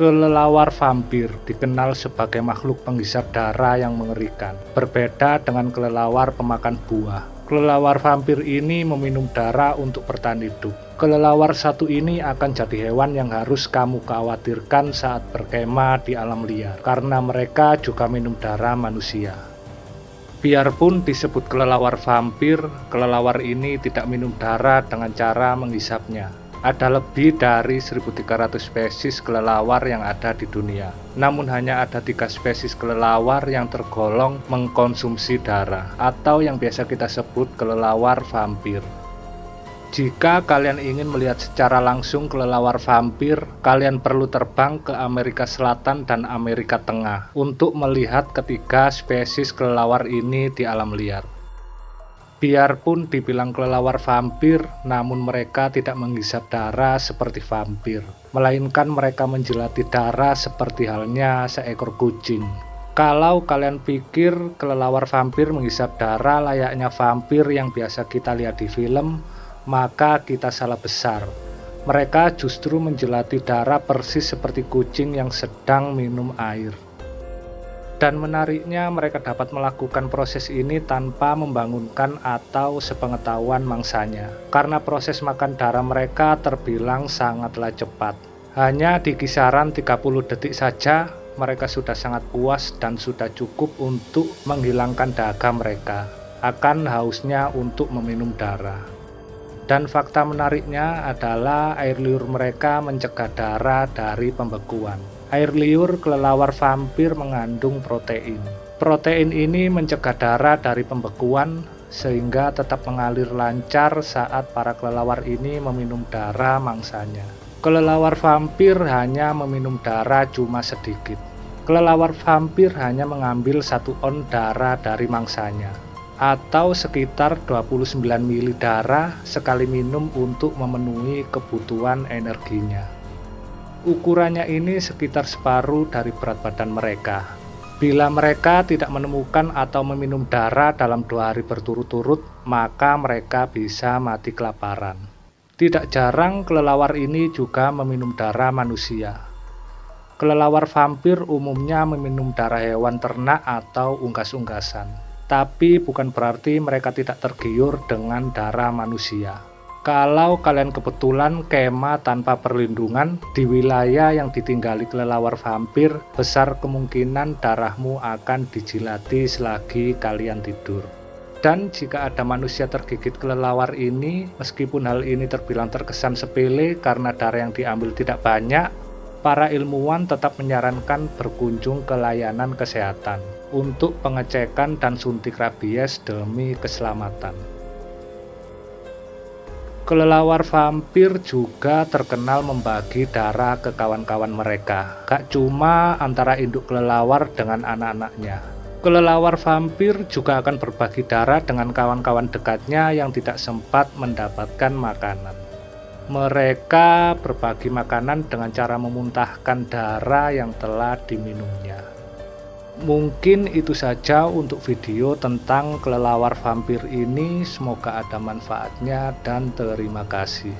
Kelelawar vampir dikenal sebagai makhluk penghisap darah yang mengerikan. Berbeda dengan kelelawar pemakan buah, kelelawar vampir ini meminum darah untuk bertahan hidup. Kelelawar satu ini akan jadi hewan yang harus kamu khawatirkan saat berkemah di alam liar, karena mereka juga minum darah manusia. Biarpun disebut kelelawar vampir, kelelawar ini tidak minum darah dengan cara menghisapnya. Ada lebih dari 1.300 spesies kelelawar yang ada di dunia. Namun hanya ada 3 spesies kelelawar yang tergolong mengkonsumsi darah, atau yang biasa kita sebut kelelawar vampir. Jika kalian ingin melihat secara langsung kelelawar vampir, kalian perlu terbang ke Amerika Selatan dan Amerika Tengah untuk melihat ketiga spesies kelelawar ini di alam liar. Biarpun dibilang kelelawar vampir, namun mereka tidak menghisap darah seperti vampir, melainkan mereka menjelati darah seperti halnya seekor kucing. Kalau kalian pikir kelelawar vampir menghisap darah layaknya vampir yang biasa kita lihat di film, maka kita salah besar. Mereka justru menjelati darah persis seperti kucing yang sedang minum air. Dan menariknya, mereka dapat melakukan proses ini tanpa membangunkan atau sepengetahuan mangsanya, karena proses makan darah mereka terbilang sangatlah cepat. Hanya di kisaran 30 detik saja, mereka sudah sangat puas dan sudah cukup untuk menghilangkan dahaga mereka akan hausnya untuk meminum darah. Dan fakta menariknya adalah air liur mereka mencegah darah dari pembekuan. Air liur kelelawar vampir mengandung protein. Protein ini mencegah darah dari pembekuan sehingga tetap mengalir lancar saat para kelelawar ini meminum darah mangsanya. Kelelawar vampir hanya meminum darah cuma sedikit. Kelelawar vampir hanya mengambil 1 on darah dari mangsanya, atau sekitar 29 ml darah sekali minum untuk memenuhi kebutuhan energinya. Ukurannya ini sekitar separuh dari berat badan mereka. Bila mereka tidak menemukan atau meminum darah dalam 2 hari berturut-turut, maka mereka bisa mati kelaparan. Tidak jarang kelelawar ini juga meminum darah manusia. Kelelawar vampir umumnya meminum darah hewan ternak atau unggas-unggasan. Tapi bukan berarti mereka tidak tergiur dengan darah manusia. Kalau kalian kebetulan kemah tanpa perlindungan di wilayah yang ditinggali kelelawar vampir, besar kemungkinan darahmu akan dijilati selagi kalian tidur. Dan jika ada manusia tergigit kelelawar ini, meskipun hal ini terbilang terkesan sepele karena darah yang diambil tidak banyak, para ilmuwan tetap menyarankan berkunjung ke layanan kesehatan untuk pengecekan dan suntik rabies demi keselamatan. Kelelawar vampir juga terkenal membagi darah ke kawan-kawan mereka, gak cuma antara induk kelelawar dengan anak-anaknya. Kelelawar vampir juga akan berbagi darah dengan kawan-kawan dekatnya yang tidak sempat mendapatkan makanan. Mereka berbagi makanan dengan cara memuntahkan darah yang telah diminumnya. Mungkin itu saja untuk video tentang kelelawar vampir ini. Semoga ada manfaatnya dan terima kasih.